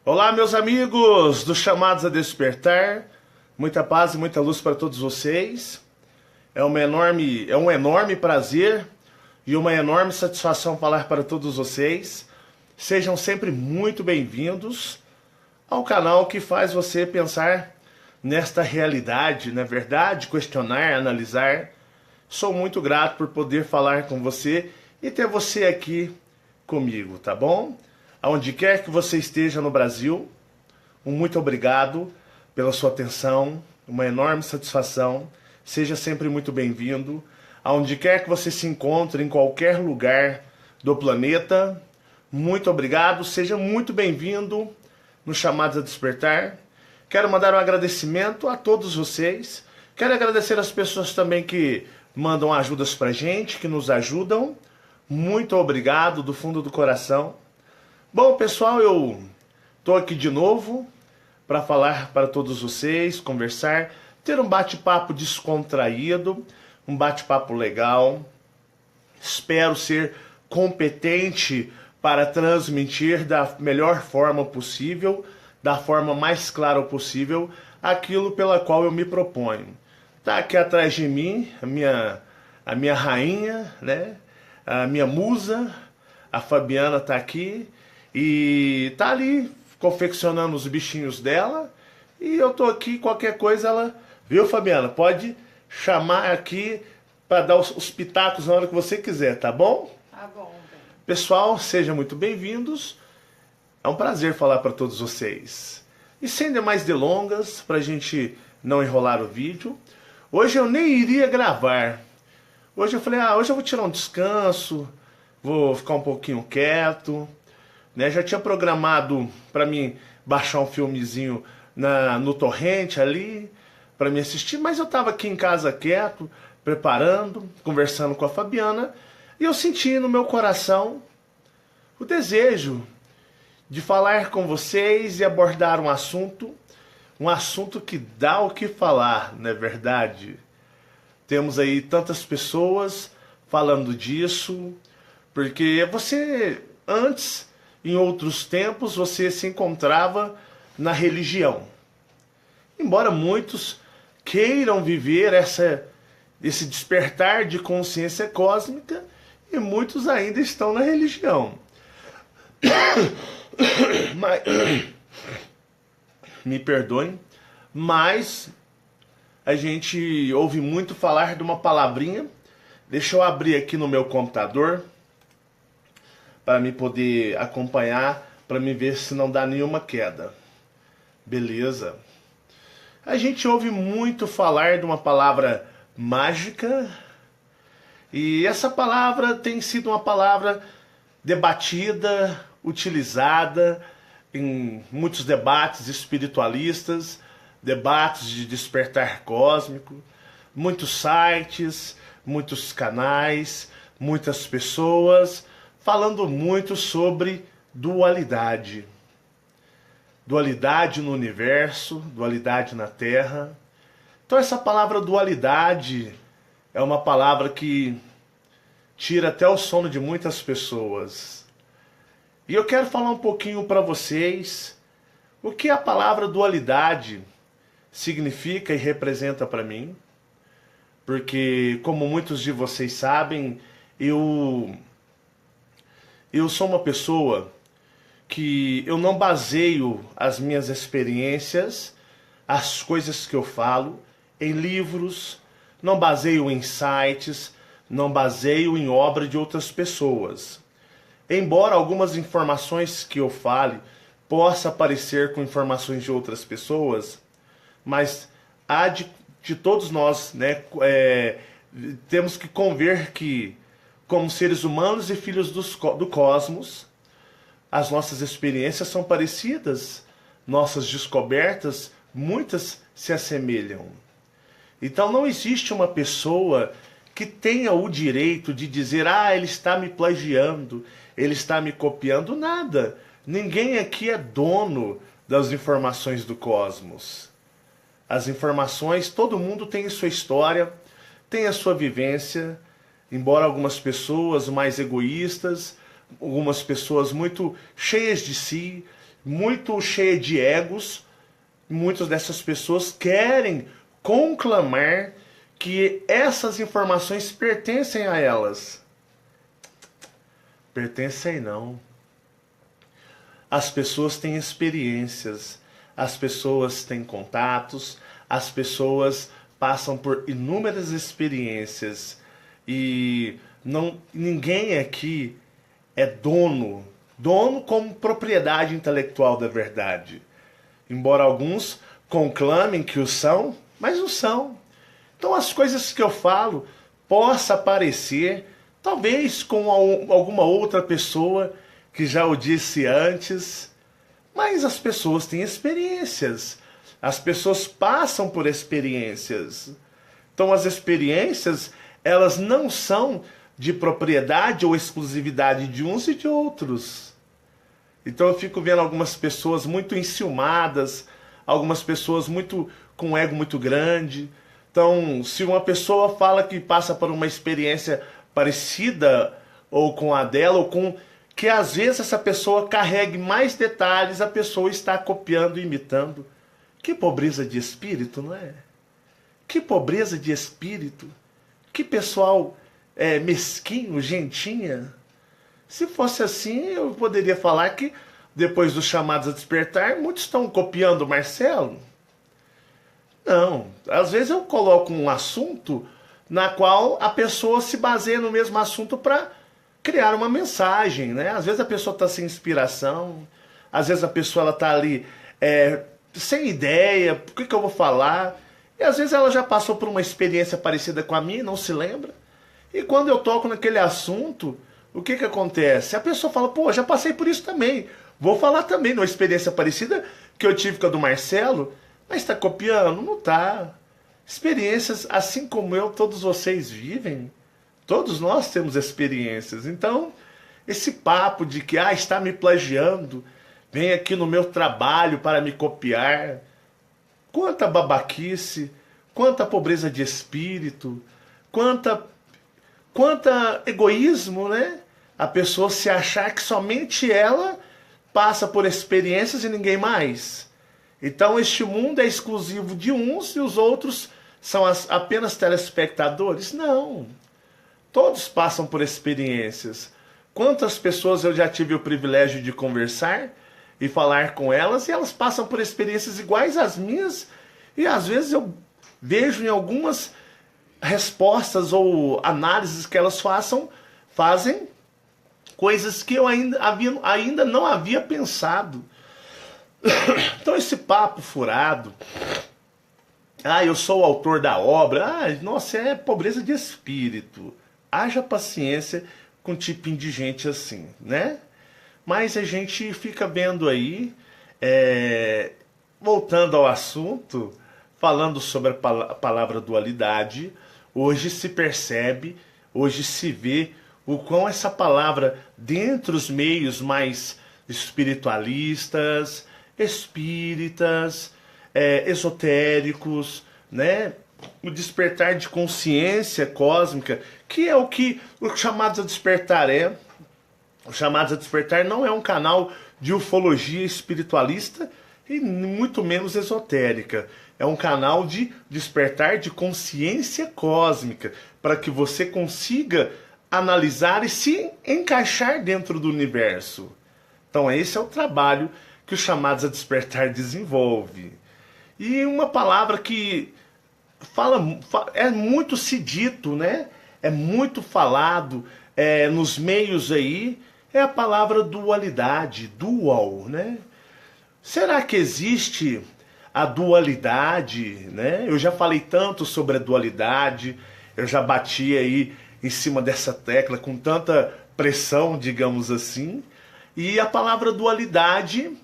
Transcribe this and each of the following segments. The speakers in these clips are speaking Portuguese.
Olá, meus amigos dos Chamados a Despertar. Muita paz e muita luz para todos vocês. É um enorme prazer e uma enorme satisfação falar para todos vocês. Sejam sempre muito bem-vindos ao canal que faz você pensar nesta realidade, na verdade, questionar, analisar. Sou muito grato por poder falar com você e ter você aqui comigo, tá bom? Aonde quer que você esteja no Brasil, um muito obrigado pela sua atenção, uma enorme satisfação. Seja sempre muito bem-vindo. Aonde quer que você se encontre, em qualquer lugar do planeta, muito obrigado. Seja muito bem-vindo no Chamados a Despertar. Quero mandar um agradecimento a todos vocês. Quero agradecer as pessoas também que mandam ajudas pra gente, que nos ajudam. Muito obrigado do fundo do coração. Bom, pessoal, eu tô aqui de novo para falar para todos vocês, conversar, ter um bate-papo descontraído, um bate-papo legal. Espero ser competente para transmitir da melhor forma possível, da forma mais clara possível, aquilo pela qual eu me proponho. Tá aqui atrás de mim a minha rainha, né? A minha musa, a Fabiana tá aqui. E tá ali confeccionando os bichinhos dela. E eu tô aqui, qualquer coisa ela... Viu, Fabiana? Pode chamar aqui para dar os pitacos na hora que você quiser, tá bom? Tá bom. Pessoal, sejam muito bem-vindos. É um prazer falar para todos vocês. E sem demais delongas, pra gente não enrolar o vídeo, hoje eu nem iria gravar. Hoje eu falei, hoje eu vou tirar um descanso, vou ficar um pouquinho quieto. Né, já tinha programado para mim baixar um filmezinho no torrent ali, para me assistir, mas eu estava aqui em casa quieto, preparando, conversando com a Fabiana, e eu senti no meu coração o desejo de falar com vocês e abordar um assunto que dá o que falar, não é verdade? Temos aí tantas pessoas falando disso, porque você antes... Em outros tempos, você se encontrava na religião. Embora muitos queiram viver esse despertar de consciência cósmica, e muitos ainda estão na religião. Mas, me perdoem, mas a gente ouve muito falar de uma palavrinha. Deixa eu abrir aqui no meu computador para me poder acompanhar, para me ver se não dá nenhuma queda. Beleza. A gente ouve muito falar de uma palavra mágica, e essa palavra tem sido uma palavra debatida, utilizada em muitos debates espiritualistas, debates de despertar cósmico, muitos sites, muitos canais, muitas pessoas falando muito sobre dualidade. Dualidade no universo, dualidade na Terra. Então essa palavra dualidade é uma palavra que tira até o sono de muitas pessoas. E eu quero falar um pouquinho para vocês o que a palavra dualidade significa e representa para mim. Porque, como muitos de vocês sabem, eu sou uma pessoa que eu não baseio as minhas experiências, as coisas que eu falo, em livros, não baseio em sites, não baseio em obra de outras pessoas. Embora algumas informações que eu fale possa parecer com informações de outras pessoas, mas há de todos nós, né, temos que conver que, como seres humanos e filhos do cosmos, as nossas experiências são parecidas, nossas descobertas, muitas se assemelham. Então não existe uma pessoa que tenha o direito de dizer, ele está me plagiando, ele está me copiando, nada. Ninguém aqui é dono das informações do cosmos. As informações, todo mundo tem a sua história, tem a sua vivência, embora algumas pessoas mais egoístas, algumas pessoas muito cheias de si, muito cheia de egos. Muitas dessas pessoas querem conclamar que essas informações pertencem a elas. Pertencem não. As pessoas têm experiências, as pessoas têm contatos, as pessoas passam por inúmeras experiências e ninguém aqui é dono como propriedade intelectual da verdade. Embora alguns conclamem que o são, mas não são. Então as coisas que eu falo possa parecer, talvez com alguma outra pessoa que já o disse antes, mas as pessoas têm experiências. As pessoas passam por experiências. Então as experiências, elas não são de propriedade ou exclusividade de uns e de outros. Então eu fico vendo algumas pessoas muito enciumadas, algumas pessoas com um ego muito grande. Então, se uma pessoa fala que passa por uma experiência parecida ou com a dela, ou com que às vezes essa pessoa carregue mais detalhes, a pessoa está copiando e imitando. Que pobreza de espírito, não é? Que pobreza de espírito. Que pessoal mesquinho, gentinha. Se fosse assim, eu poderia falar que depois dos chamados a despertar, muitos estão copiando o Marcelo. Não, às vezes eu coloco um assunto na qual a pessoa se baseia no mesmo assunto para criar uma mensagem, né? Às vezes a pessoa está sem inspiração, às vezes a pessoa está ali sem ideia, o que eu vou falar? E às vezes ela já passou por uma experiência parecida com a minha, não se lembra. E quando eu toco naquele assunto, o que acontece? A pessoa fala, pô, já passei por isso também. Vou falar também numa experiência parecida que eu tive com a do Marcelo. Mas está copiando? Não está. Experiências, assim como eu, todos vocês vivem. Todos nós temos experiências. Então, esse papo de que está me plagiando, vem aqui no meu trabalho para me copiar. Quanta babaquice, quanta pobreza de espírito, quanta egoísmo, né? A pessoa se achar que somente ela passa por experiências e ninguém mais. Então este mundo é exclusivo de uns e os outros são apenas telespectadores? Não. Todos passam por experiências. Quantas pessoas eu já tive o privilégio de conversar e falar com elas, e elas passam por experiências iguais às minhas, e às vezes eu vejo em algumas respostas ou análises que elas fazem coisas que eu ainda não havia pensado. Então esse papo furado, eu sou o autor da obra, nossa, é pobreza de espírito. Haja paciência com um tipinho de gente assim, né? Mas a gente fica vendo aí, voltando ao assunto, falando sobre a palavra dualidade, hoje se percebe, hoje se vê o quão essa palavra, dentre os meios mais espiritualistas, espíritas, esotéricos, né? O despertar de consciência cósmica, que é o que os chamados a despertar é. Os chamados a despertar não é um canal de ufologia espiritualista e muito menos esotérica. É um canal de despertar de consciência cósmica, para que você consiga analisar e se encaixar dentro do universo. Então esse é o trabalho que os chamados a despertar desenvolve. E uma palavra que é muito se dito, né? É muito falado nos meios aí, é a palavra dualidade, dual, né? Será que existe a dualidade, né? Eu já falei tanto sobre a dualidade, eu já bati aí em cima dessa tecla com tanta pressão, digamos assim. E a palavra dualidade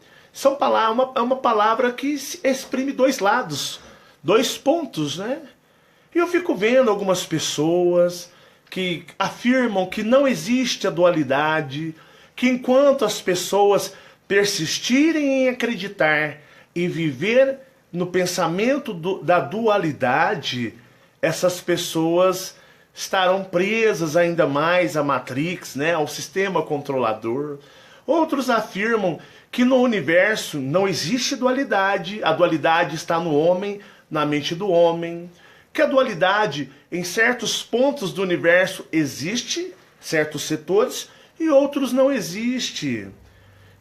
é uma palavra que exprime dois lados, dois pontos, né? E eu fico vendo algumas pessoas que afirmam que não existe a dualidade, que enquanto as pessoas persistirem em acreditar, em viver no pensamento da dualidade, essas pessoas estarão presas ainda mais à Matrix, né, ao sistema controlador, Outros afirmam que no universo não existe dualidade, a dualidade está no homem, na mente do homem, que a dualidade em certos pontos do universo existe, certos setores, e outros não existe.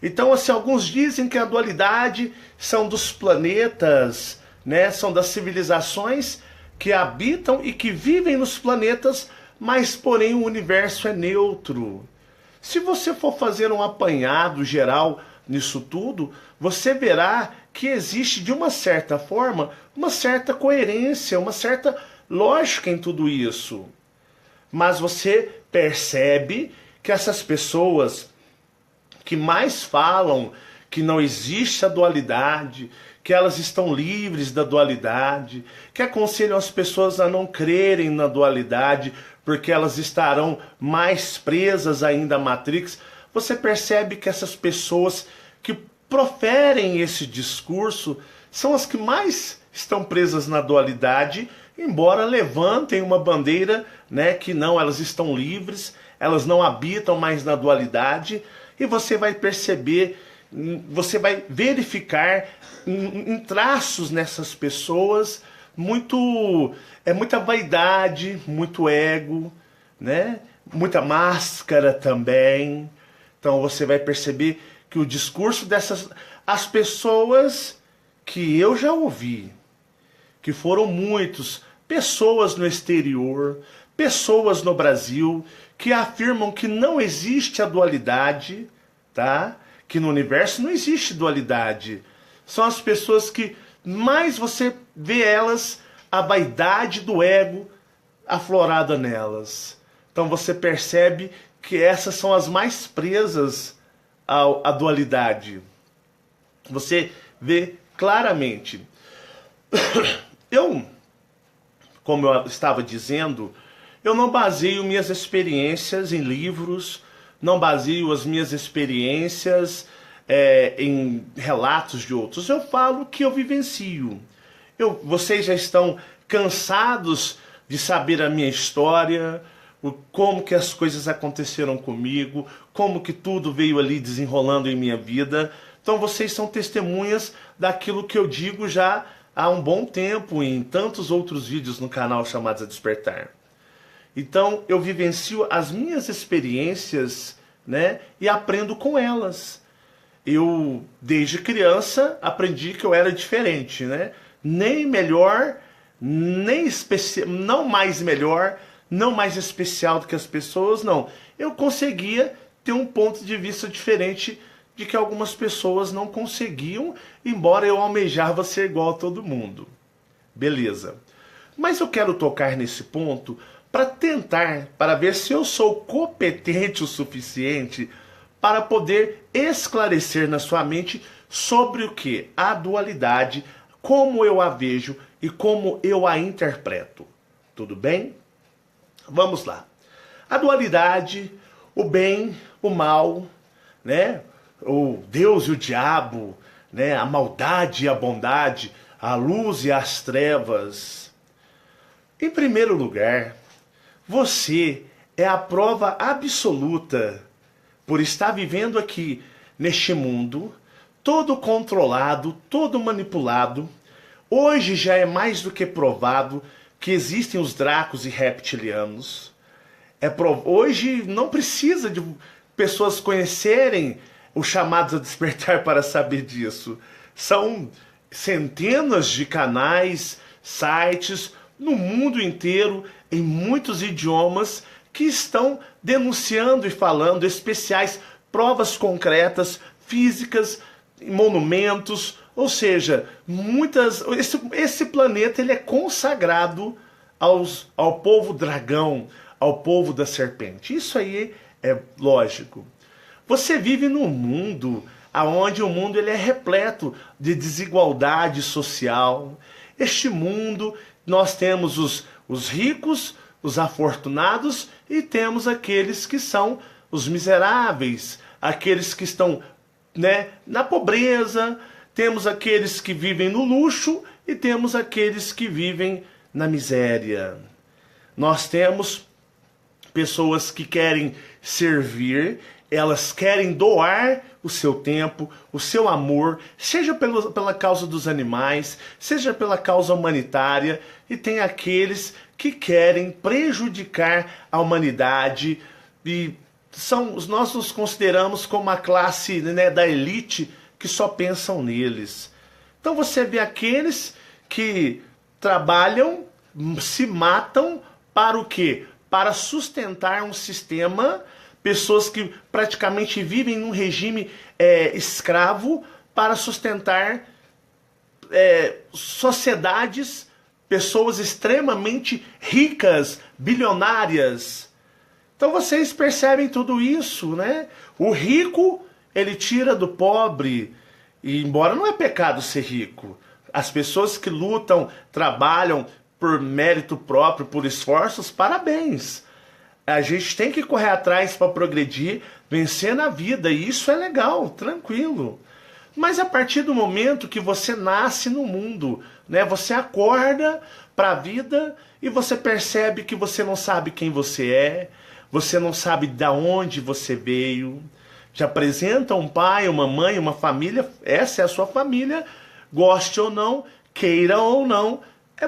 Então, assim, alguns dizem que a dualidade são dos planetas, né? São das civilizações que habitam e que vivem nos planetas, mas porém o universo é neutro. Se você for fazer um apanhado geral nisso tudo, você verá que existe, de uma certa forma, uma certa coerência, uma certa lógica em tudo isso. Mas você percebe que essas pessoas que mais falam que não existe a dualidade, que elas estão livres da dualidade, que aconselham as pessoas a não crerem na dualidade, porque elas estarão mais presas ainda à Matrix, você percebe que essas pessoas que proferem esse discurso são as que mais estão presas na dualidade, embora levantem uma bandeira, né, que não, elas estão livres, elas não habitam mais na dualidade, e você vai perceber, você vai verificar em traços nessas pessoas muita vaidade, muito ego, né? Muita máscara também. Então você vai perceber que o discurso dessas as pessoas que eu já ouvi, que foram muitos, pessoas no exterior, pessoas no Brasil, que afirmam que não existe a dualidade, tá? Que no universo não existe dualidade. São as pessoas que mais você vê elas, a vaidade do ego aflorada nelas. Então você percebe que essas são as mais presas à dualidade. Você vê claramente. Como eu estava dizendo, eu não baseio minhas experiências em livros, não baseio as minhas experiências em relatos de outros. Eu falo que eu vivencio. Vocês já estão cansados de saber a minha história, como que as coisas aconteceram comigo, como que tudo veio ali desenrolando em minha vida. Então vocês são testemunhas daquilo que eu digo já há um bom tempo em tantos outros vídeos no canal chamados A Despertar. Então eu vivencio as minhas experiências, né, e aprendo com elas. Eu, desde criança, aprendi que eu era diferente, né? Nem melhor, nem especial, não mais melhor, não mais especial do que as pessoas, não. Eu conseguia ter um ponto de vista diferente de que algumas pessoas não conseguiam, embora eu almejava ser igual a todo mundo. Beleza. Mas eu quero tocar nesse ponto para ver se eu sou competente o suficiente para poder esclarecer na sua mente sobre o que? A dualidade, como eu a vejo e como eu a interpreto. Tudo bem? Vamos lá. A dualidade, o bem, o mal, né? O Deus e o diabo, né? A maldade e a bondade, a luz e as trevas. Em primeiro lugar, você é a prova absoluta por estar vivendo aqui neste mundo, todo controlado, todo manipulado. Hoje já é mais do que provado que existem os dracos e reptilianos. Hoje não precisa de pessoas conhecerem os chamados a despertar para saber disso. São centenas de canais, sites, no mundo inteiro, em muitos idiomas, que estão denunciando e falando especiais, provas concretas, físicas, monumentos, ou seja, esse planeta ele é consagrado ao povo dragão, ao povo da serpente. Isso aí é lógico. Você vive num mundo onde o mundo ele é repleto de desigualdade social. Este mundo, nós temos os ricos, os afortunados, e temos aqueles que são os miseráveis, aqueles que estão, né, na pobreza, temos aqueles que vivem no luxo e temos aqueles que vivem na miséria. Nós temos pessoas que querem servir elas querem doar o seu tempo, o seu amor, seja pela causa dos animais, seja pela causa humanitária, e tem aqueles que querem prejudicar a humanidade, e nós nos consideramos como a classe, né, da elite que só pensam neles. Então você vê aqueles que trabalham, se matam para o quê? Para sustentar um sistema, pessoas que praticamente vivem num regime escravo, para sustentar sociedades, pessoas extremamente ricas, bilionárias. Então vocês percebem tudo isso, né? O rico, ele tira do pobre, e embora não é pecado ser rico, as pessoas que lutam, trabalham por mérito próprio, por esforços, parabéns. A gente tem que correr atrás para progredir, vencer na vida, e isso é legal, tranquilo. Mas a partir do momento que você nasce no mundo, né, você acorda para a vida e você percebe que você não sabe quem você é, você não sabe de onde você veio. Te apresenta um pai, uma mãe, uma família, essa é a sua família, goste ou não, queira ou não,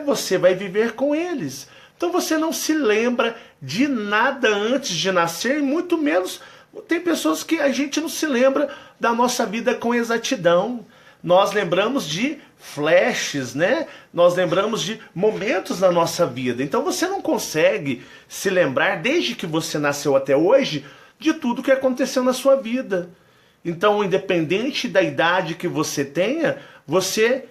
você vai viver com eles. Então você não se lembra de nada antes de nascer, e muito menos tem pessoas que a gente não se lembra da nossa vida com exatidão. Nós lembramos de flashes, né? Nós lembramos de momentos da nossa vida. Então você não consegue se lembrar, desde que você nasceu até hoje, de tudo que aconteceu na sua vida. Então, independente da idade que você tenha, você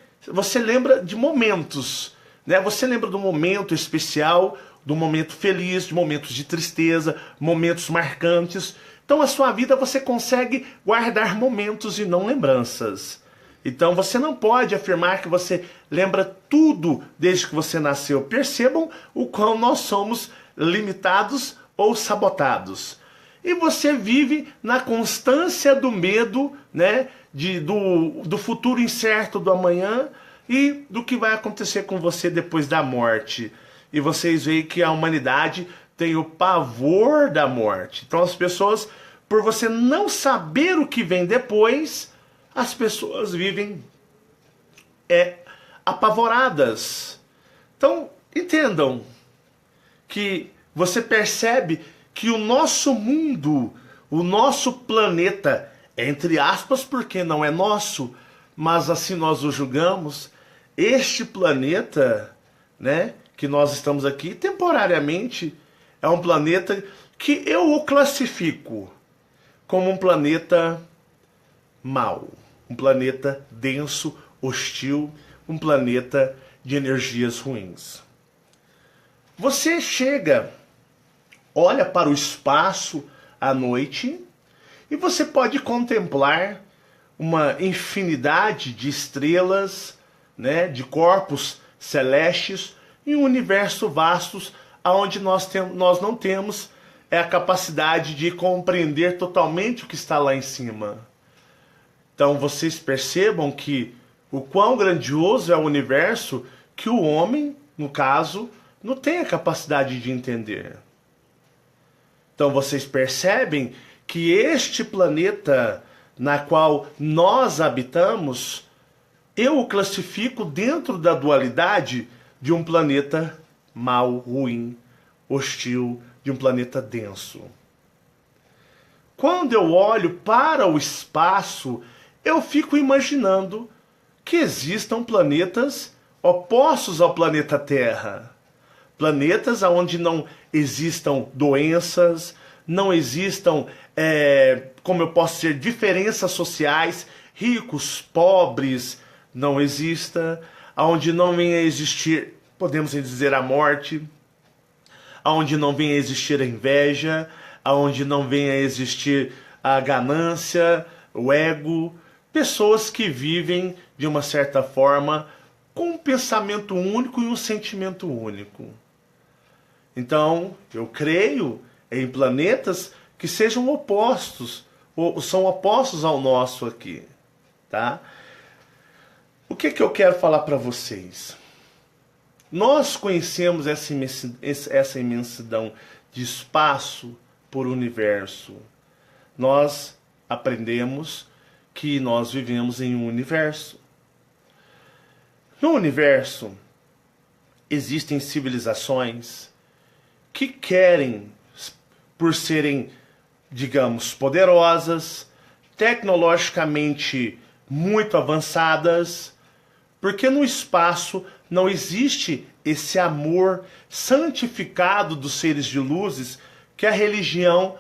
lembra de momentos, né? Você lembra do momento especial, do momento feliz, de momentos de tristeza, momentos marcantes. Então a sua vida você consegue guardar momentos e não lembranças. Então você não pode afirmar que você lembra tudo desde que você nasceu. Percebam o quão nós somos limitados ou sabotados. E você vive na constância do medo, né, do futuro incerto do amanhã e do que vai acontecer com você depois da morte. E vocês veem que a humanidade tem o pavor da morte. Então as pessoas, por você não saber o que vem depois, as pessoas vivem apavoradas. Então entendam que você percebe que o nosso mundo, o nosso planeta, entre aspas, porque não é nosso, mas assim nós o julgamos, este planeta, né, que nós estamos aqui temporariamente, é um planeta que eu o classifico como um planeta mau, um planeta denso, hostil, um planeta de energias ruins. Você chega, olha para o espaço à noite e você pode contemplar uma infinidade de estrelas, né, de corpos celestes, em um universo vasto onde nós não temos a capacidade de compreender totalmente o que está lá em cima. Então vocês percebam que o quão grandioso é o universo que o homem, no caso, não tem a capacidade de entender. Então vocês percebem que este planeta na qual nós habitamos, eu o classifico dentro da dualidade de um planeta mau, ruim, hostil, de um planeta denso. Quando eu olho para o espaço, eu fico imaginando que existam planetas opostos ao planeta Terra. Planetas onde não existam doenças, não existam, como eu posso dizer, diferenças sociais, ricos, pobres, não exista, onde não venha a existir, podemos dizer, a morte, onde não venha a existir a inveja, onde não venha a existir a ganância, o ego, pessoas que vivem de uma certa forma com um pensamento único e um sentimento único. Então, eu creio em planetas que sejam opostos, ou são opostos ao nosso aqui, tá? O que eu quero falar para vocês? Nós conhecemos essa imensidão de espaço por universo. nós aprendemos que nós vivemos em um universo. No universo existem civilizações que querem, por serem, digamos, poderosas, tecnologicamente muito avançadas, porque no espaço não existe esse amor santificado dos seres de luzes que a religião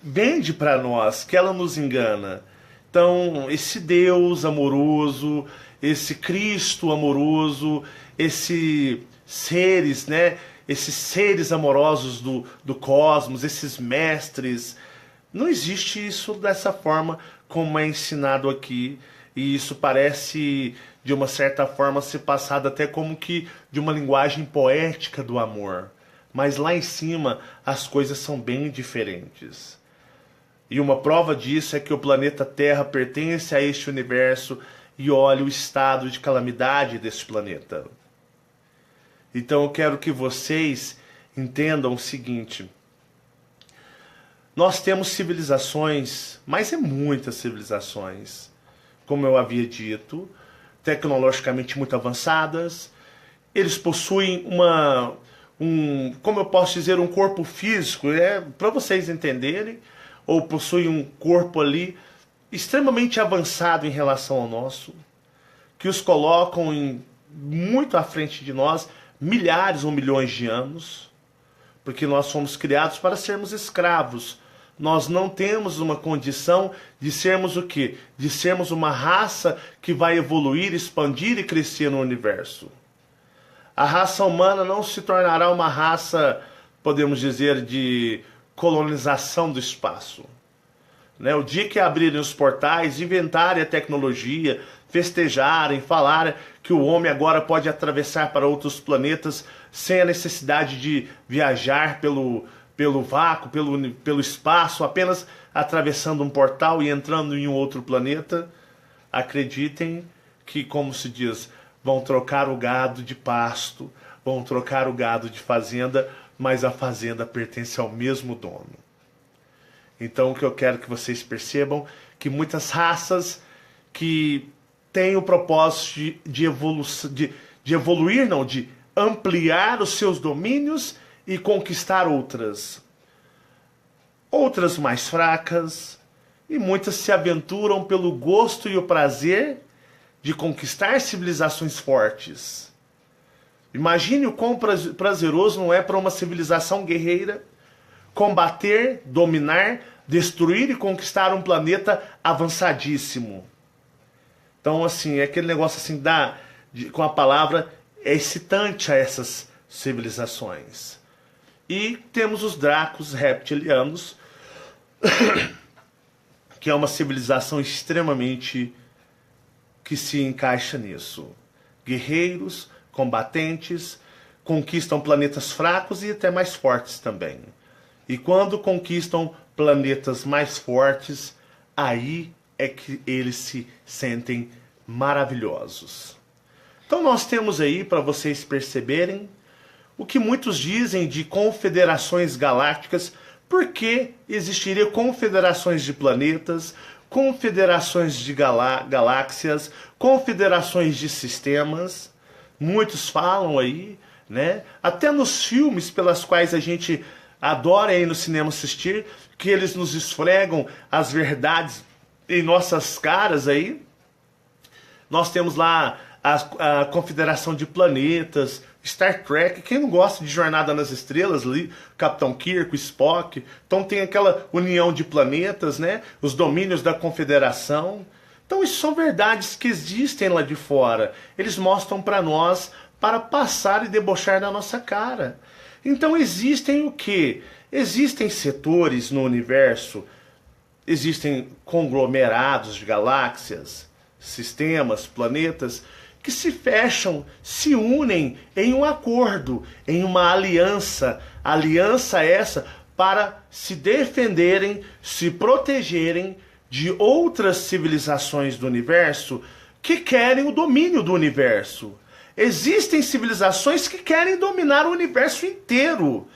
vende para nós, que ela nos engana. Então, esse Deus amoroso, esse Cristo amoroso, esses seres, né? Esses seres amorosos do cosmos, esses mestres, não existe isso dessa forma como é ensinado aqui. E isso parece, de uma certa forma, ser passado até como que de uma linguagem poética do amor. Mas lá em cima as coisas são bem diferentes. E uma prova disso é que o planeta Terra pertence a este universo e olha o estado de calamidade deste planeta. Então eu quero que vocês entendam o seguinte. Nós temos civilizações, mas é muitas civilizações, como eu havia dito, tecnologicamente muito avançadas. Eles possuem como eu posso dizer, um corpo físico, para vocês entenderem, ou possuem um corpo ali extremamente avançado em relação ao nosso, que os colocam muito à frente de nós, milhares ou milhões de anos, porque nós fomos criados para sermos escravos. Nós não temos uma condição de sermos o quê? De sermos uma raça que vai evoluir, expandir e crescer no universo. A raça humana não se tornará uma raça, podemos dizer, de colonização do espaço. O dia que abrirem os portais, inventarem a tecnologia, festejarem, falarem que o homem agora pode atravessar para outros planetas sem a necessidade de viajar pelo vácuo, pelo espaço, apenas atravessando um portal e entrando em um outro planeta, acreditem que, como se diz, vão trocar o gado de pasto, vão trocar o gado de fazenda, mas a fazenda pertence ao mesmo dono. Então o que eu quero que vocês percebam, que muitas raças que têm o propósito de evoluir, não, de ampliar os seus domínios e conquistar outras. Outras mais fracas, e muitas se aventuram pelo gosto e o prazer de conquistar civilizações fortes. Imagine o quão prazeroso não é para uma civilização guerreira combater, dominar, destruir e conquistar um planeta avançadíssimo. Então, assim, é aquele negócio assim, com a palavra, é excitante a essas civilizações. E temos os Dracos reptilianos, que é uma civilização extremamente que se encaixa nisso. Guerreiros, combatentes, conquistam planetas fracos e até mais fortes também. E quando conquistam planetas mais fortes, aí é que eles se sentem maravilhosos. Então nós temos aí, para vocês perceberem, o que muitos dizem de confederações galácticas, porque existiria confederações de planetas, confederações de galáxias, confederações de sistemas. Muitos falam aí, né? Até nos filmes pelas quais a gente adora ir no cinema assistir, que eles nos esfregam as verdades em nossas caras aí. Nós temos lá a Confederação de Planetas, Star Trek. Quem não gosta de Jornada nas Estrelas, ali, Capitão Kirk, Spock. Então tem aquela união de planetas, né? Os domínios da Confederação. Então isso são verdades que existem lá de fora. Eles mostram para nós para passar e debochar na nossa cara. Então existem o quê? Existem setores no universo, existem conglomerados de galáxias, sistemas, planetas, que se fecham, se unem em um acordo, em uma aliança. Aliança essa para se defenderem, se protegerem de outras civilizações do universo que querem o domínio do universo. Existem civilizações que querem dominar o universo inteiro,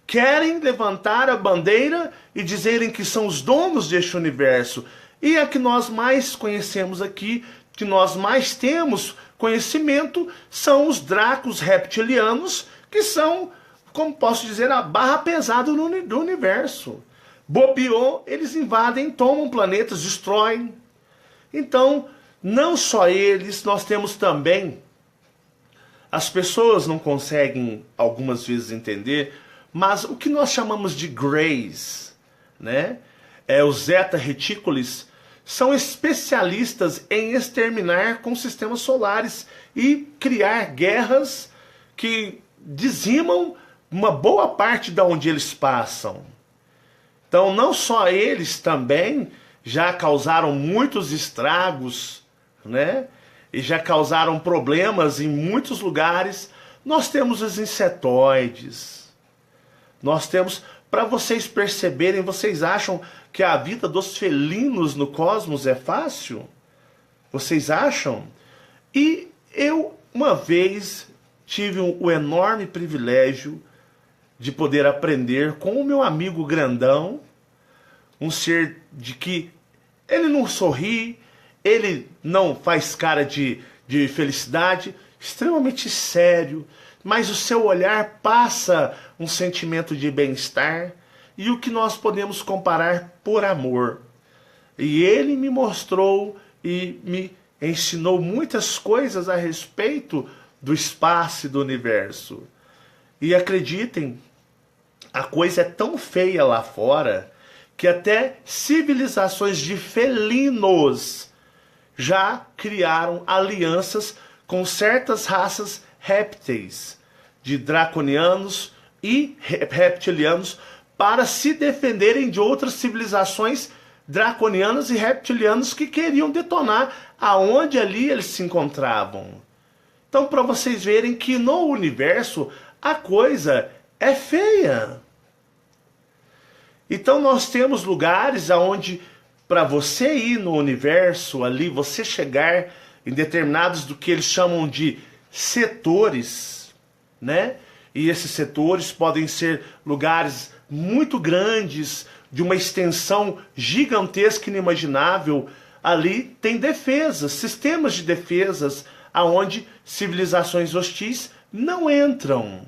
querem levantar a bandeira e dizerem que são os donos deste universo. E a que nós mais conhecemos aqui, que nós mais temos conhecimento, são os Dracos reptilianos, que são, como posso dizer, a barra pesada do universo. Bobeou, eles invadem, tomam planetas, destroem. Então, não só eles, nós temos também, as pessoas não conseguem algumas vezes entender, mas o que nós chamamos de Greys, né? Os Zeta Reticulis, são especialistas em exterminar com sistemas solares e criar guerras que dizimam uma boa parte de onde eles passam. Então, não só eles também já causaram muitos estragos, né? E já causaram problemas em muitos lugares. Nós temos os insetoides. Nós temos, para vocês perceberem, vocês acham que a vida dos felinos no cosmos é fácil? Vocês acham? E eu, uma vez, tive o enorme privilégio de poder aprender com o meu amigo grandão, um ser de que ele não sorri, ele não faz cara de felicidade, extremamente sério, mas o seu olhar passa um sentimento de bem-estar e o que nós podemos comparar por amor. E ele me mostrou e me ensinou muitas coisas a respeito do espaço e do universo. E acreditem, a coisa é tão feia lá fora que até civilizações de felinos já criaram alianças com certas raças répteis, de draconianos e reptilianos, para se defenderem de outras civilizações draconianas e reptilianas que queriam detonar aonde ali eles se encontravam. Então, para vocês verem que no universo a coisa é feia. Então nós temos lugares aonde, para você ir no universo ali, você chegar em determinados do que eles chamam de setores, né? E esses setores podem ser lugares muito grandes, de uma extensão gigantesca, inimaginável. Ali tem defesas, sistemas de defesas, aonde civilizações hostis não entram.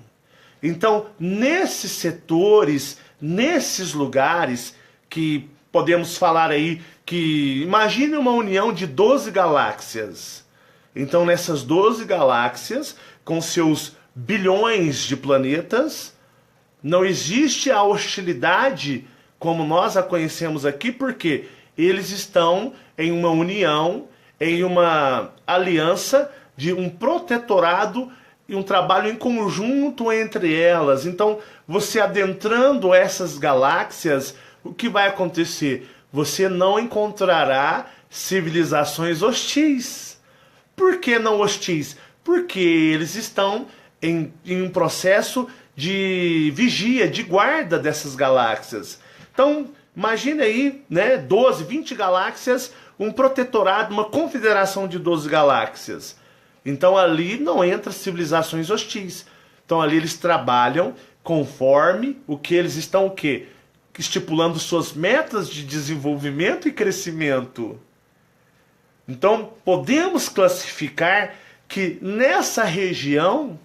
Então, nesses setores, nesses lugares que podemos falar aí, que imagine uma união de 12 galáxias. Então, nessas 12 galáxias, com seus bilhões de planetas, não existe a hostilidade como nós a conhecemos aqui, porque eles estão em uma união, em uma aliança de um protetorado e um trabalho em conjunto entre elas. Então, você adentrando essas galáxias, o que vai acontecer? Você não encontrará civilizações hostis. Por que não hostis? Porque eles estão em um processo de vigia, de guarda dessas galáxias. Então, imagine aí, né, 12, 20 galáxias, um protetorado, uma confederação de 12 galáxias. Então ali não entra civilizações hostis. Então ali eles trabalham conforme o que eles estão o quê? Estipulando suas metas de desenvolvimento e crescimento. Então podemos classificar que nessa região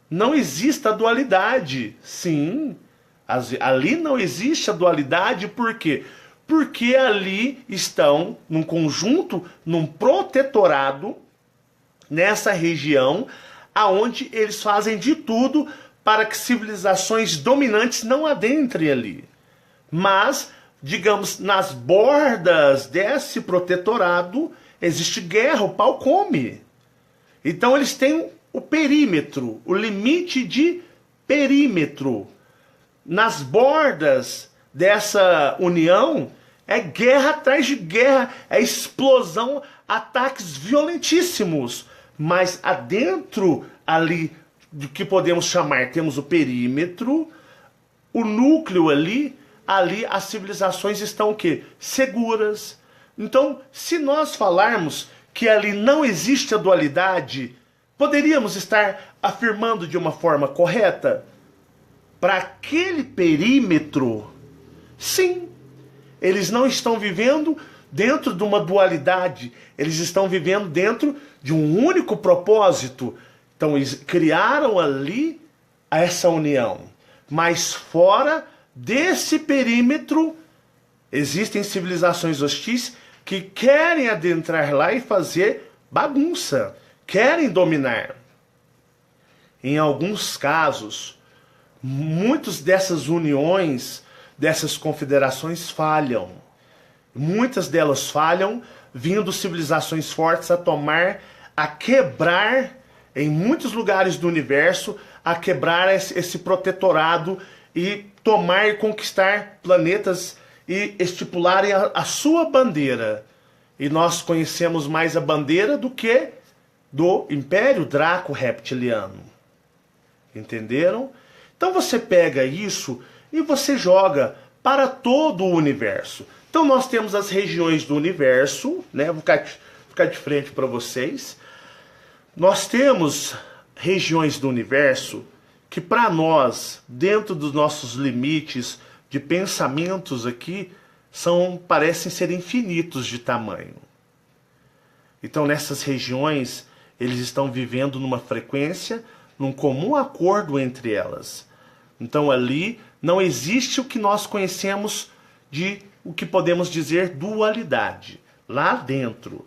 não existe a dualidade. Sim, ali não existe a dualidade, por quê? Porque ali estão num conjunto, num protetorado, nessa região, aonde eles fazem de tudo para que civilizações dominantes não adentrem ali. Mas, digamos, nas bordas desse protetorado, existe guerra, o pau come. Então eles têm o perímetro, o limite de perímetro. Nas bordas dessa união, é guerra atrás de guerra, é explosão, ataques violentíssimos. Mas adentro ali do que podemos chamar, temos o perímetro, o núcleo ali as civilizações estão o quê? Seguras. Então, se nós falarmos que ali não existe a dualidade, poderíamos estar afirmando de uma forma correta? para aquele perímetro, sim, eles não estão vivendo dentro de uma dualidade, eles estão vivendo dentro de um único propósito. Então, eles criaram ali essa união. Mas fora desse perímetro, existem civilizações hostis que querem adentrar lá e fazer bagunça, querem dominar. Em alguns casos, muitas dessas uniões, dessas confederações falham. Muitas delas falham, vindo civilizações fortes a tomar, a quebrar, em muitos lugares do universo, a quebrar esse protetorado e tomar e conquistar planetas e estipularem a sua bandeira. E nós conhecemos mais a bandeira do que do Império Draco Reptiliano. Entenderam? Então você pega isso e você joga para todo o universo. Então nós temos as regiões do universo, né? Vou ficar de frente para vocês. Nós temos regiões do universo que para nós, dentro dos nossos limites de pensamentos aqui, parecem ser infinitos de tamanho. Então nessas regiões, eles estão vivendo numa frequência, num comum acordo entre elas. Então ali não existe o que nós conhecemos de o que podemos dizer dualidade. Lá dentro.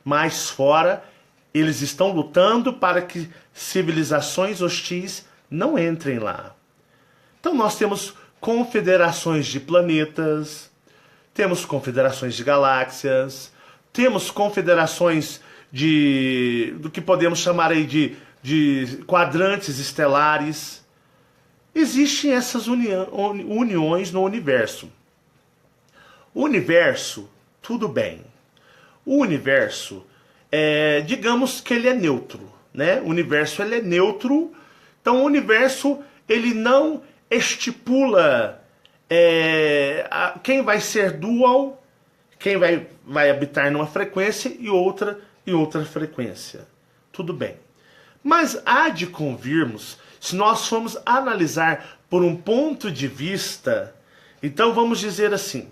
Mas fora, eles estão lutando para que civilizações hostis não entrem lá. Então nós temos confederações de planetas, temos confederações de galáxias, temos confederações do que podemos chamar aí de quadrantes estelares. Existem essas uniões no universo. O universo, tudo bem. O universo, digamos que ele é neutro, né? O universo ele é neutro, então o universo ele não estipula quem vai ser dual, quem vai habitar numa frequência e outra frequência. Tudo bem. Mas há de convirmos, se nós formos analisar por um ponto de vista, então vamos dizer assim,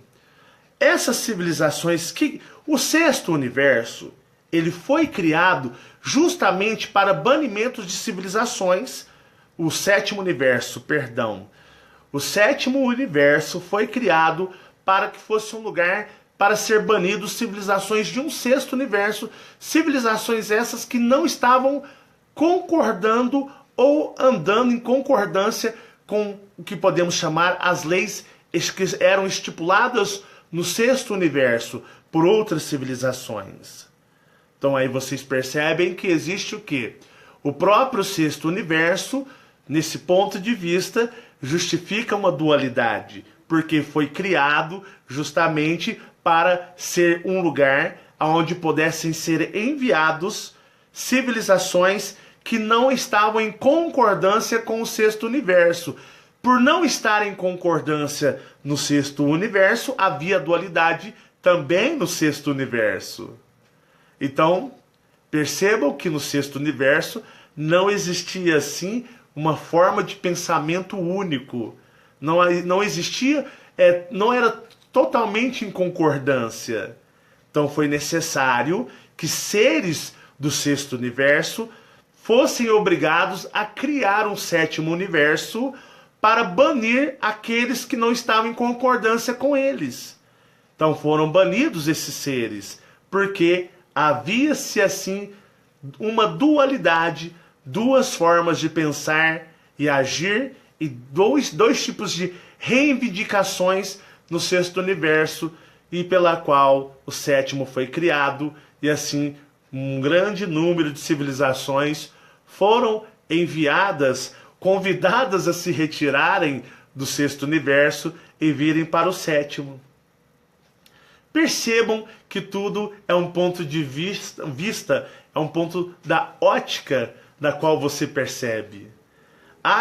essas civilizações que o sexto universo, ele foi criado justamente para banimentos de civilizações. O sétimo universo, perdão. O sétimo universo foi criado para que fosse um lugar para ser banidos civilizações de um sexto universo, civilizações essas que não estavam concordando ou andando em concordância com o que podemos chamar as leis que eram estipuladas no sexto universo por outras civilizações. Então aí vocês percebem que existe o quê? O próprio sexto universo, nesse ponto de vista, justifica uma dualidade, porque foi criado justamente para ser um lugar onde pudessem ser enviados civilizações que não estavam em concordância com o sexto universo. Por não estar em concordância no sexto universo, havia dualidade também no sexto universo. Então, percebam que no sexto universo não existia assim uma forma de pensamento único. Não existia, não era totalmente em concordância. Então foi necessário que seres do sexto universo fossem obrigados a criar um sétimo universo para banir aqueles que não estavam em concordância com eles. Então foram banidos esses seres, porque havia-se assim uma dualidade, duas formas de pensar e agir e dois tipos de reivindicações no sexto universo e pela qual o sétimo foi criado e assim um grande número de civilizações foram enviadas, convidadas a se retirarem do sexto universo e virem para o sétimo. Percebam que tudo é um ponto de vista, é um ponto da ótica da qual você percebe.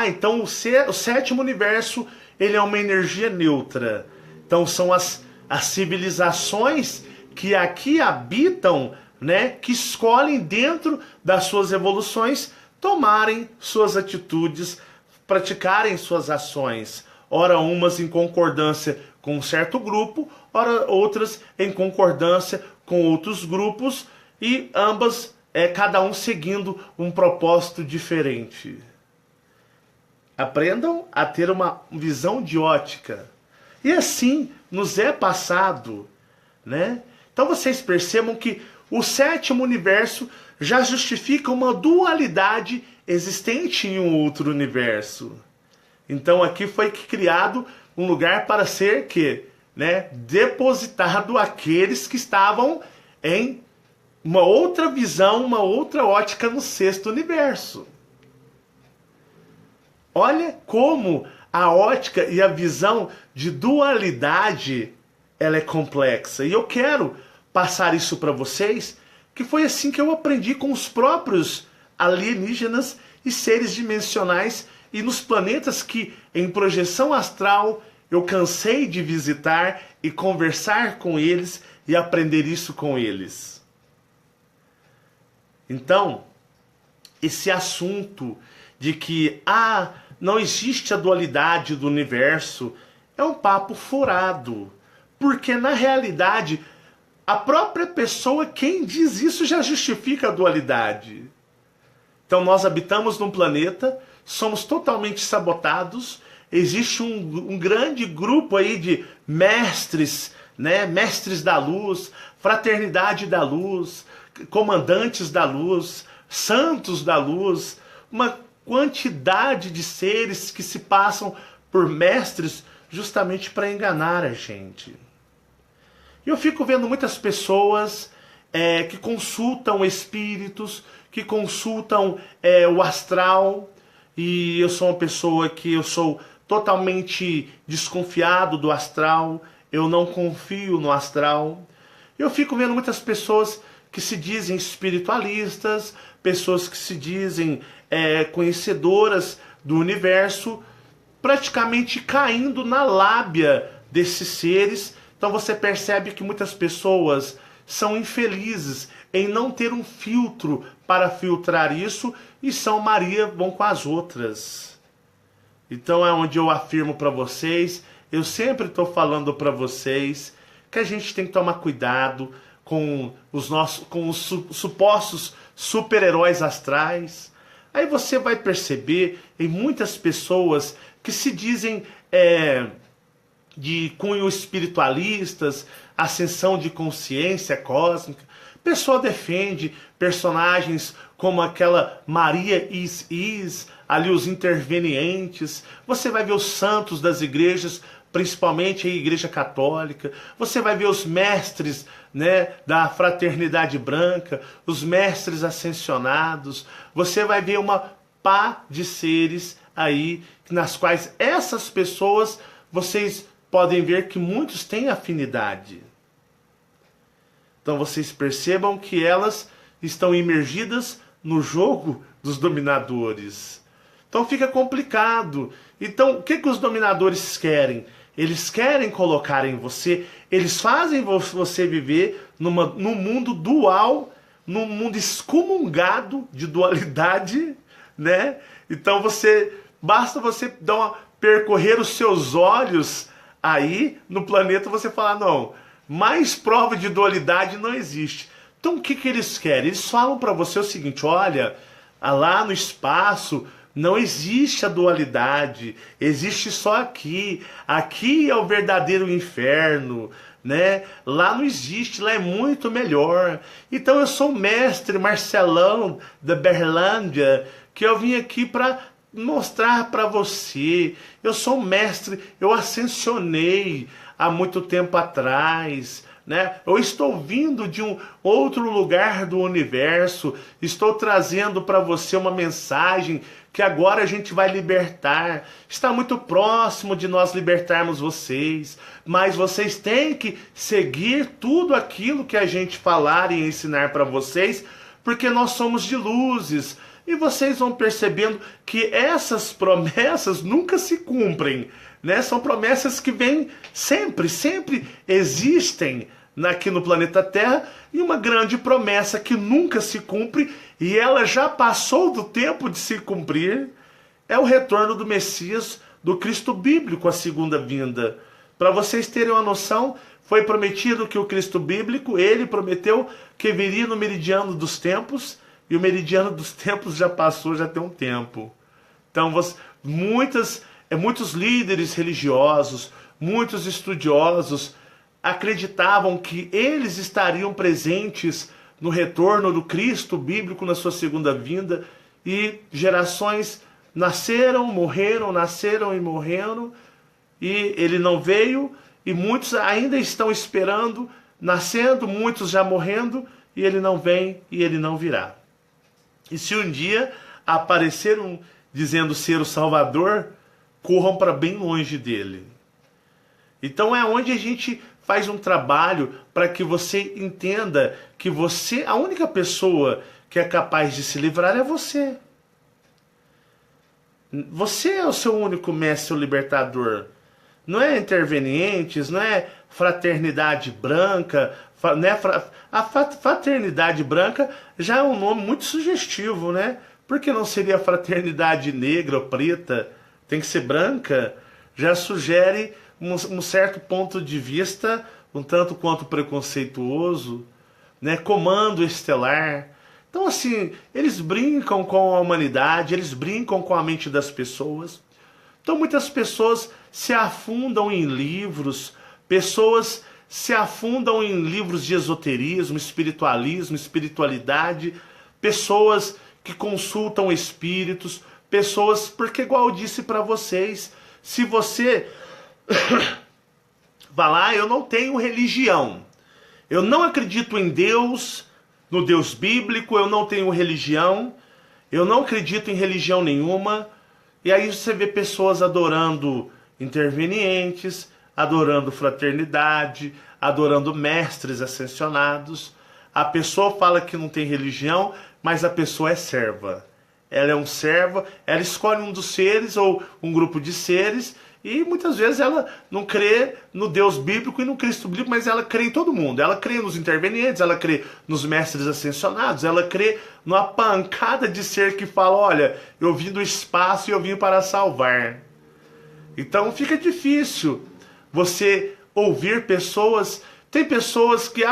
Então o sétimo universo ele é uma energia neutra. Então são as civilizações que aqui habitam, né, que escolhem dentro das suas evoluções tomarem suas atitudes praticarem suas ações, ora umas em concordância com um certo grupo, ora outras em concordância com outros grupos, e ambas, cada um seguindo um propósito diferente. Aprendam a ter uma visão de ótica. E assim nos é passado, né? Então vocês percebam que o sétimo universo já justifica uma dualidade existente em um outro universo. Então aqui foi criado um lugar para ser depositado aqueles que estavam em uma outra visão, uma outra ótica no sexto universo. Olha como a ótica e a visão de dualidade ela é complexa. E eu quero passar isso para vocês, que foi assim que eu aprendi com os próprios alienígenas e seres dimensionais e nos planetas que, em projeção astral, eu cansei de visitar e conversar com eles e aprender isso com eles. Então, esse assunto de que não existe a dualidade do universo é um papo furado, porque na realidade a própria pessoa, quem diz isso, já justifica a dualidade. Então nós habitamos num planeta, somos totalmente sabotados, existe um grande grupo aí de mestres, mestres da luz, fraternidade da luz, comandantes da luz, santos da luz, uma quantidade de seres que se passam por mestres justamente para enganar a gente. E eu fico vendo muitas pessoas que consultam espíritos, que consultam o astral, e eu sou uma pessoa que eu sou totalmente desconfiado do astral, eu não confio no astral. Eu fico vendo muitas pessoas que se dizem espiritualistas, pessoas que se dizem conhecedoras do universo, praticamente caindo na lábia desses seres. Então você percebe que muitas pessoas são infelizes em não ter um filtro para filtrar isso, e São Maria vão com as outras. Então é onde eu afirmo para vocês, eu sempre estou falando para vocês, que a gente tem que tomar cuidado com os supostos super-heróis astrais. Aí você vai perceber em muitas pessoas que se dizem de cunho espiritualistas, ascensão de consciência cósmica. A pessoa defende personagens como aquela Maria Is, ali os intervenientes. Você vai ver os santos das igrejas, principalmente a Igreja Católica. Você vai ver os mestres da Fraternidade Branca, os mestres ascensionados. Você vai ver uma pá de seres aí, nas quais essas pessoas, vocês podem ver que muitos têm afinidade. Então vocês percebam que elas estão imergidas no jogo dos dominadores. Então fica complicado. Então o que os dominadores querem? Eles querem colocar em você, eles fazem você viver num mundo dual, num mundo excomungado de dualidade, Então basta você percorrer os seus olhos aí no planeta, você falar, não, mais prova de dualidade não existe. Então o que eles querem? Eles falam para você o seguinte, olha, lá no espaço não existe a dualidade, existe só aqui. Aqui é o verdadeiro inferno, Lá não existe, lá é muito melhor. Então eu sou o mestre Marcelão da Berlândia, que eu vim aqui para mostrar para você. Eu sou um mestre, eu ascensionei há muito tempo atrás, Eu estou vindo de um outro lugar do universo, estou trazendo para você uma mensagem que agora a gente vai libertar. Está muito próximo de nós libertarmos vocês, mas vocês têm que seguir tudo aquilo que a gente falar e ensinar para vocês, porque nós somos de luzes. E vocês vão percebendo que essas promessas nunca se cumprem, São promessas que vêm sempre existem aqui no planeta Terra, e uma grande promessa que nunca se cumpre, e ela já passou do tempo de se cumprir, é o retorno do Messias, do Cristo bíblico, a segunda vinda. Para vocês terem uma noção, foi prometido que o Cristo bíblico, ele prometeu que viria no meridiano dos tempos, e o meridiano dos tempos já passou, já tem um tempo. Então, muitos líderes religiosos, muitos estudiosos acreditavam que eles estariam presentes no retorno do Cristo bíblico na sua segunda vinda, e gerações nasceram e morreram, e ele não veio, e muitos ainda estão esperando, nascendo, muitos já morrendo, e ele não vem e ele não virá. E se um dia aparecer dizendo ser o Salvador, corram para bem longe dele. Então é onde a gente faz um trabalho para que você entenda que você, a única pessoa que é capaz de se livrar é você. Você é o seu único mestre, o libertador. Não é intervenientes, não é fraternidade branca. Né? A fraternidade branca já é um nome muito sugestivo, né? Por que não seria fraternidade negra ou preta? Tem que ser branca? Já sugere um certo ponto de vista, um tanto quanto preconceituoso, né? Comando estelar. Então, assim, eles brincam com a humanidade, eles brincam com a mente das pessoas. Então, muitas pessoas se afundam em livros, pessoas se afundam em livros de esoterismo, espiritualismo, espiritualidade, pessoas que consultam espíritos, pessoas, porque igual eu disse para vocês, se você falar, eu não tenho religião, eu não acredito em Deus, no Deus bíblico, eu não tenho religião, eu não acredito em religião nenhuma, e aí você vê pessoas adorando intervenientes, adorando fraternidade, adorando mestres ascensionados. A pessoa fala que não tem religião, mas a pessoa é serva. Ela é um servo, ela escolhe um dos seres ou um grupo de seres, e muitas vezes ela não crê no Deus bíblico e no Cristo bíblico, mas ela crê em todo mundo. Ela crê nos intervenientes, ela crê nos mestres ascensionados, ela crê numa pancada de ser que fala, olha, eu vim do espaço e eu vim para salvar. Então fica difícil você ouvir pessoas. Tem pessoas que,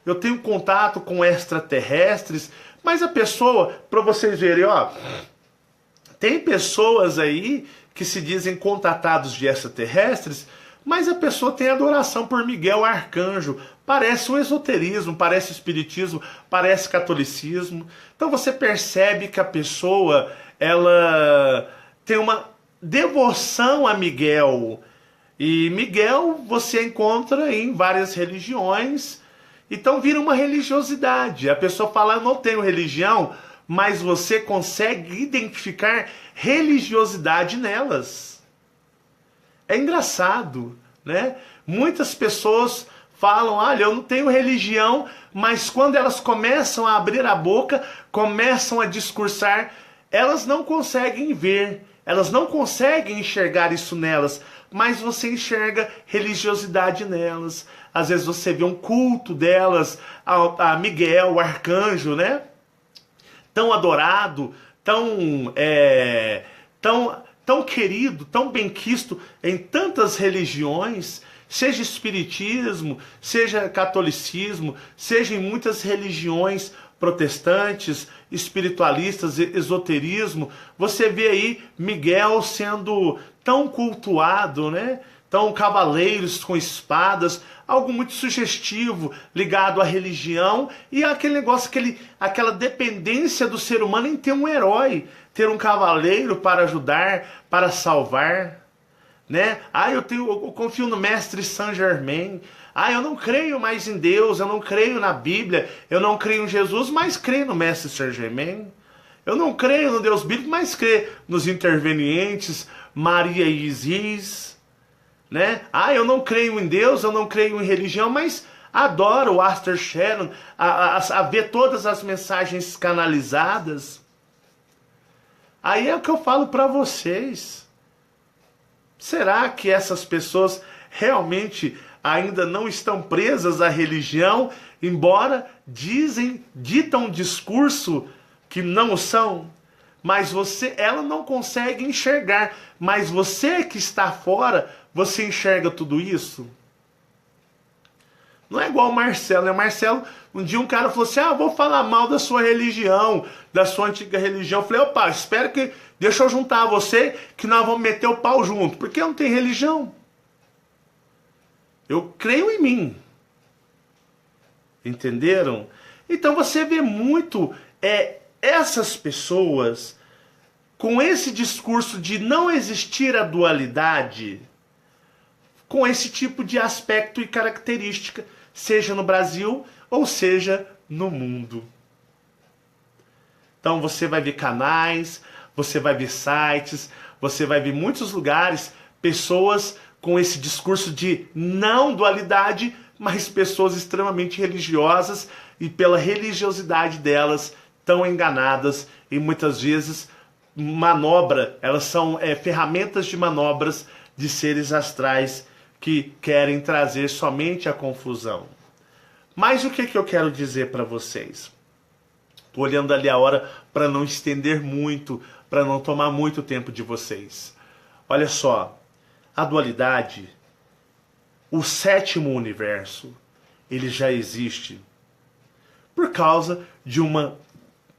eu tenho contato com extraterrestres, mas a pessoa, para vocês verem, tem pessoas aí que se dizem contatados de extraterrestres, mas a pessoa tem adoração por Miguel Arcanjo. Parece um esoterismo, parece espiritismo, parece catolicismo. Então você percebe que a pessoa, ela tem uma devoção a Miguel. E Miguel você encontra em várias religiões, então vira uma religiosidade. A pessoa fala, eu não tenho religião, mas você consegue identificar religiosidade nelas. É engraçado, né? Muitas pessoas falam, olha, eu não tenho religião, mas quando elas começam a abrir a boca, começam a discursar, elas não conseguem ver, elas não conseguem enxergar isso nelas, mas você enxerga religiosidade nelas. Às vezes você vê um culto delas, a Miguel, o arcanjo, né? Tão adorado, tão querido, tão benquisto em tantas religiões, seja espiritismo, seja catolicismo, seja em muitas religiões protestantes, espiritualistas, esoterismo. Você vê aí Miguel sendo tão cultuado, né? Então, cavaleiros com espadas, algo muito sugestivo, ligado à religião, e aquele negócio, aquela dependência do ser humano em ter um herói, ter um cavaleiro para ajudar, para salvar, né? Eu confio no mestre Saint Germain. Eu não creio mais em Deus, eu não creio na Bíblia, eu não creio em Jesus, mas creio no mestre Saint Germain. Eu não creio no Deus bíblico, mas creio nos intervenientes, Maria e Isis, né? Eu não creio em Deus, eu não creio em religião, mas adoro o Astor Sharon, a ver todas as mensagens canalizadas. Aí é o que eu falo para vocês. Será que essas pessoas realmente ainda não estão presas à religião, embora ditam um discurso que não o são? mas ela não consegue enxergar. Mas você que está fora, você enxerga tudo isso? Não é igual o Marcelo, né? Marcelo, um dia um cara falou assim, vou falar mal da sua religião, da sua antiga religião. Eu falei, opa, espero que, deixa eu juntar você, que nós vamos meter o pau junto, porque eu não tenho religião. Eu creio em mim. Entenderam? Então você vê muito essas pessoas com esse discurso de não existir a dualidade, com esse tipo de aspecto e característica, seja no Brasil ou seja no mundo. Então você vai ver canais, você vai ver sites, você vai ver muitos lugares, pessoas com esse discurso de não dualidade, mas pessoas extremamente religiosas e pela religiosidade delas tão enganadas e muitas vezes elas são ferramentas de manobras de seres astrais que querem trazer somente a confusão. Mas o que eu quero dizer para vocês? Estou olhando ali a hora para não estender muito, para não tomar muito tempo de vocês. Olha só, a dualidade, o sétimo universo, ele já existe por causa de uma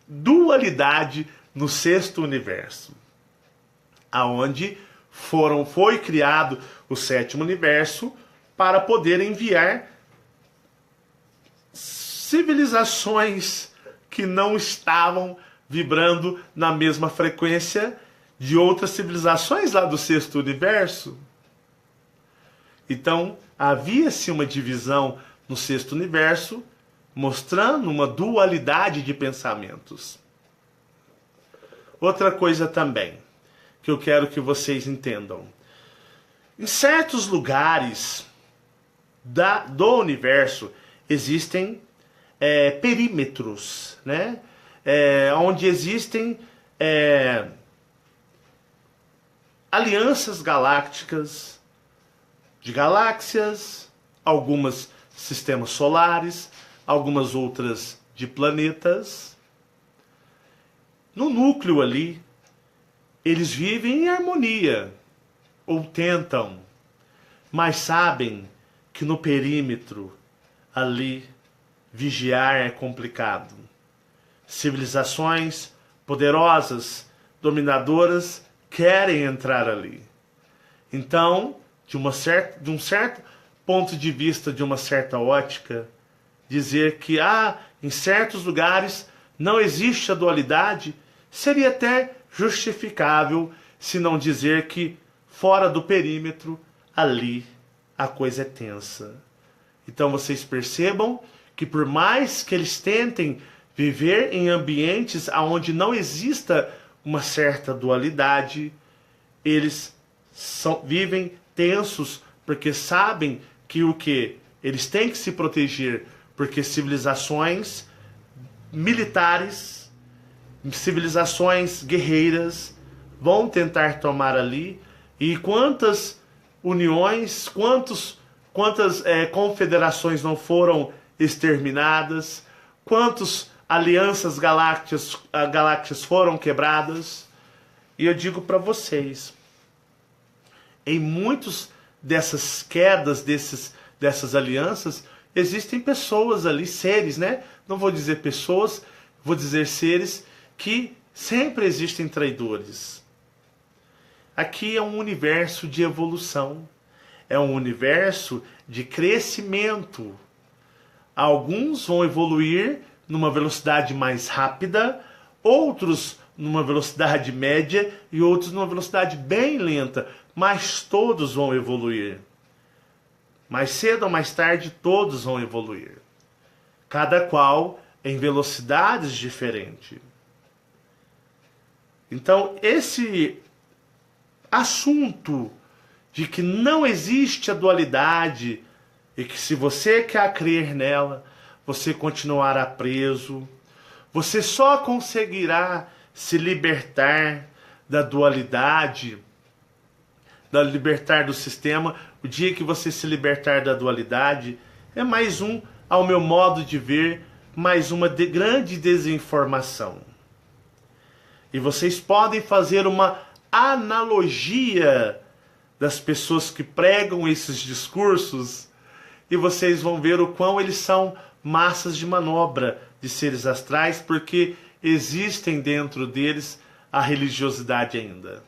dualidade no sexto universo, aonde foi criado o sétimo universo para poder enviar civilizações que não estavam vibrando na mesma frequência de outras civilizações lá do sexto universo. Então, havia-se uma divisão no sexto universo, mostrando uma dualidade de pensamentos. Outra coisa também, que eu quero que entendam. Em certos lugares do universo existem perímetros, né? Onde existem alianças galácticas, de galáxias, algumas sistemas solares, algumas outras de planetas. No núcleo ali, eles vivem em harmonia, ou tentam, mas sabem que no perímetro ali vigiar é complicado. Civilizações poderosas, dominadoras, querem entrar ali. Então, de um certo ponto de vista, de uma certa ótica, dizer que em certos lugares não existe a dualidade seria até justificável, se não dizer que fora do perímetro, ali a coisa é tensa. Então vocês percebam que por mais que eles tentem viver em ambientes onde não exista uma certa dualidade, eles vivem tensos porque sabem que eles têm que se proteger, porque civilizações militares, civilizações guerreiras vão tentar tomar ali, e quantas uniões, quantas confederações não foram exterminadas, quantas alianças galácticas foram quebradas. E eu digo para vocês, em muitos dessas quedas, dessas alianças, existem pessoas ali, seres, né? Não vou dizer pessoas, vou dizer seres, que sempre existem traidores. Aqui é um universo de evolução, é um universo de crescimento. Alguns vão evoluir numa velocidade mais rápida, outros numa velocidade média e outros numa velocidade bem lenta, mas todos vão evoluir. Mais cedo ou mais tarde, todos vão evoluir. Cada qual em velocidades diferentes. Então, esse assunto de que não existe a dualidade e que se você quer crer nela, você continuará preso, você só conseguirá se libertar da dualidade, libertar do sistema. O dia que você se libertar da dualidade, é mais ao meu modo de ver, mais uma grande desinformação. E vocês podem fazer uma analogia das pessoas que pregam esses discursos e vocês vão ver o quão eles são massas de manobra de seres astrais, porque existem dentro deles a religiosidade ainda.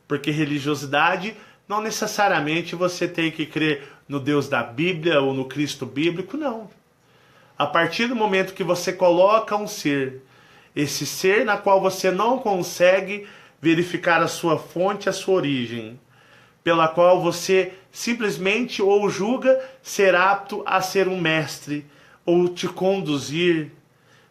Porque religiosidade não necessariamente você tem que crer no Deus da Bíblia ou no Cristo bíblico, não. A partir do momento que você coloca um ser, esse ser na qual você não consegue verificar a sua fonte, a sua origem, pela qual você simplesmente ou julga ser apto a ser um mestre, ou te conduzir,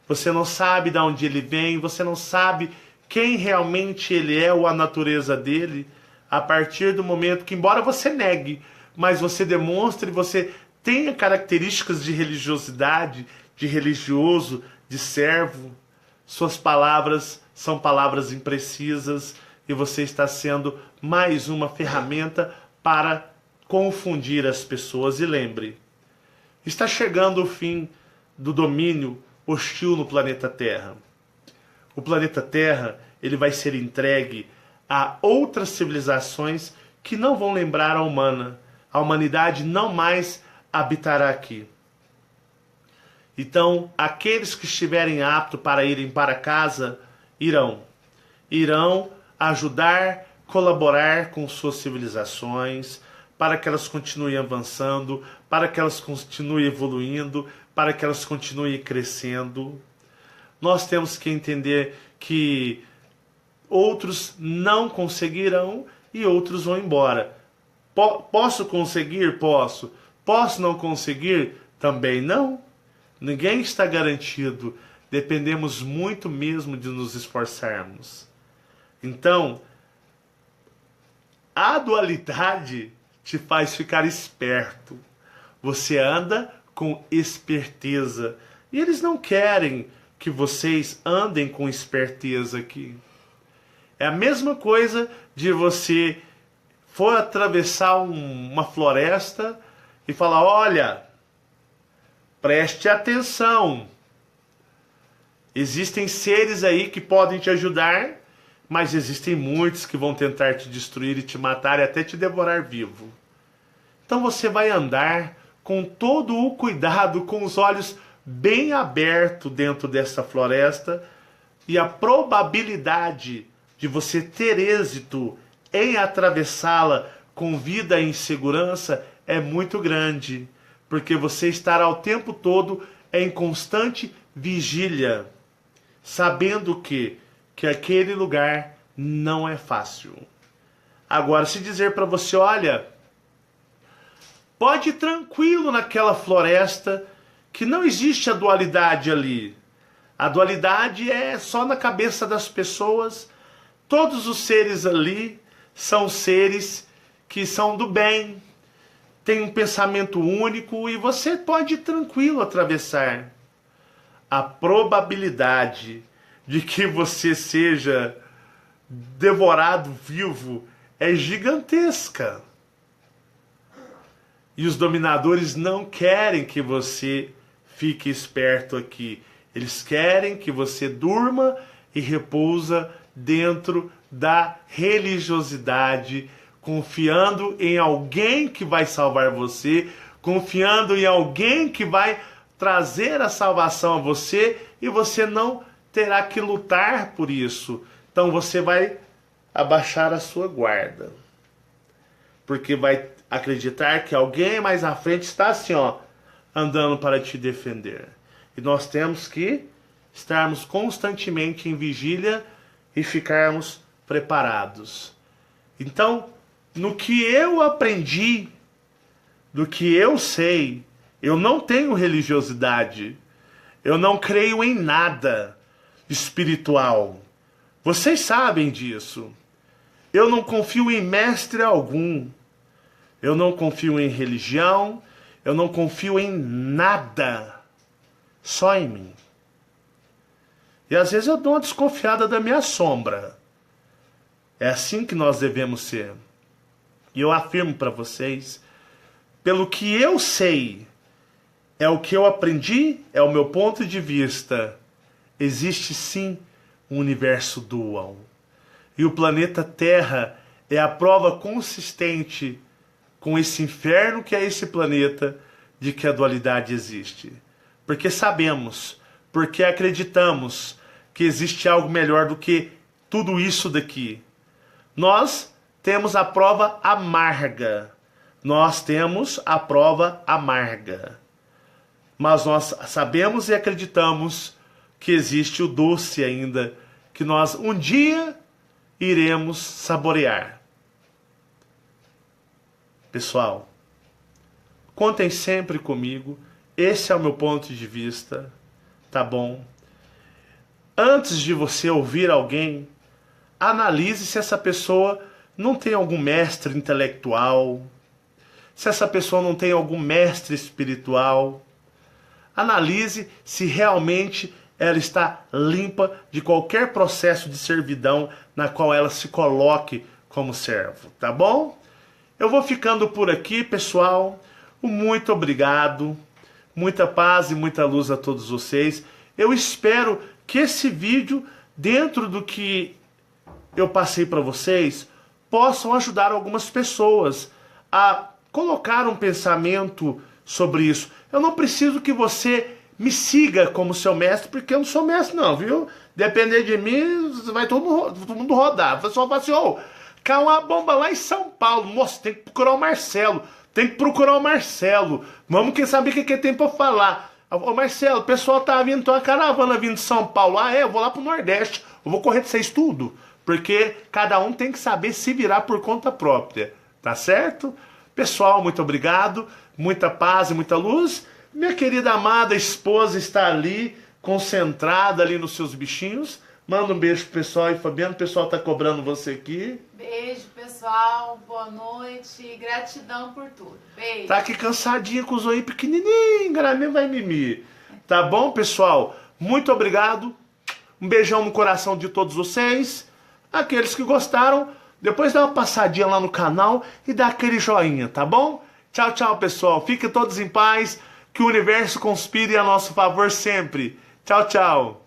você não sabe de onde ele vem, você não sabe quem realmente ele é ou a natureza dele, a partir do momento que, embora você negue, mas você demonstre, você tenha características de religiosidade, de religioso, de servo, suas palavras são palavras imprecisas e você está sendo mais uma ferramenta para confundir as pessoas. E lembre, está chegando o fim do domínio hostil no planeta Terra. O planeta Terra, ele vai ser entregue a outras civilizações que não vão lembrar a humana. A humanidade não mais habitará aqui. Então, aqueles que estiverem aptos para irem para casa, irão ajudar, colaborar com suas civilizações, para que elas continuem avançando, para que elas continuem evoluindo, para que elas continuem crescendo. Nós temos que entender que outros não conseguirão e outros vão embora. Posso conseguir? Posso. Posso não conseguir? Também não. Ninguém está garantido. Dependemos muito mesmo de nos esforçarmos. Então, a dualidade te faz ficar esperto. Você anda com esperteza. E eles não querem que vocês andem com esperteza aqui. É a mesma coisa de você for atravessar uma floresta e falar, olha, preste atenção. Existem seres aí que podem te ajudar, mas existem muitos que vão tentar te destruir e te matar e até te devorar vivo. Então você vai andar com todo o cuidado, com os olhos bem abertos dentro dessa floresta, e a probabilidade de você ter êxito em atravessá-la com vida e em segurança é muito grande, porque você estará o tempo todo em constante vigília, sabendo que aquele lugar não é fácil. Agora, se dizer para você, olha, pode ir tranquilo naquela floresta, que não existe a dualidade ali. A dualidade é só na cabeça das pessoas. Todos os seres ali são seres que são do bem, têm um pensamento único e você pode ir tranquilo atravessar. A probabilidade de que você seja devorado vivo é gigantesca. E os dominadores não querem que você fique esperto aqui. Eles querem que você durma e repousa dentro da religiosidade, confiando em alguém que vai salvar você, confiando em alguém que vai trazer a salvação a você, e você não terá que lutar por isso. Então você vai abaixar a sua guarda, porque vai acreditar que alguém mais à frente está assim, ó, andando para te defender. E nós temos que estarmos constantemente em vigília e ficarmos preparados. Então, no que eu aprendi, do que eu sei, eu não tenho religiosidade. Eu não creio em nada espiritual. Vocês sabem disso. Eu não confio em mestre algum. Eu não confio em religião. Eu não confio em nada. Só em mim. E às vezes eu dou uma desconfiada da minha sombra. É assim que nós devemos ser. E eu afirmo para vocês, pelo que eu sei, é o que eu aprendi, é o meu ponto de vista. Existe sim um universo dual. E o planeta Terra é a prova consistente com esse inferno que é esse planeta de que a dualidade existe. Porque sabemos, porque acreditamos que existe algo melhor do que tudo isso daqui. Nós temos a prova amarga. Nós temos a prova amarga. Mas nós sabemos e acreditamos que existe o doce ainda, que nós um dia iremos saborear. Pessoal, contem sempre comigo. Esse é o meu ponto de vista, tá bom? Antes de você ouvir alguém, analise se essa pessoa não tem algum mestre intelectual, se essa pessoa não tem algum mestre espiritual. Analise se realmente ela está limpa de qualquer processo de servidão na qual ela se coloque como servo, tá bom? Eu vou ficando por aqui, pessoal. Muito obrigado. Muita paz e muita luz a todos vocês. Eu espero que esse vídeo, dentro do que eu passei para vocês, possam ajudar algumas pessoas a colocar um pensamento sobre isso. Eu não preciso que você me siga como seu mestre, porque eu não sou mestre não, viu? Depender de mim, vai todo mundo rodar. O pessoal fala assim, caiu uma bomba lá em São Paulo. Nossa, tem que procurar o Marcelo. Tem que procurar o Marcelo. Vamos saber o que tem pra falar. Ô Marcelo, o pessoal tá vindo, tem uma caravana vindo de São Paulo. Ah, eu vou lá pro Nordeste. Eu vou correr de vocês tudo. Porque cada um tem que saber se virar por conta própria. Tá certo? Pessoal, muito obrigado. Muita paz e muita luz. Minha querida amada esposa está ali, concentrada ali nos seus bichinhos. Manda um beijo pro pessoal aí, Fabiano. O pessoal tá cobrando você aqui. Beijo, pessoal. Boa noite. Gratidão por tudo. Beijo. Tá aqui cansadinha com os olhinhos pequenininhos. Graminha vai mimir. Tá bom, pessoal? Muito obrigado. Um beijão no coração de todos vocês. Aqueles que gostaram, depois dá uma passadinha lá no canal e dá aquele joinha, tá bom? Tchau, tchau, pessoal. Fiquem todos em paz. Que o universo conspire a nosso favor sempre. Tchau, tchau.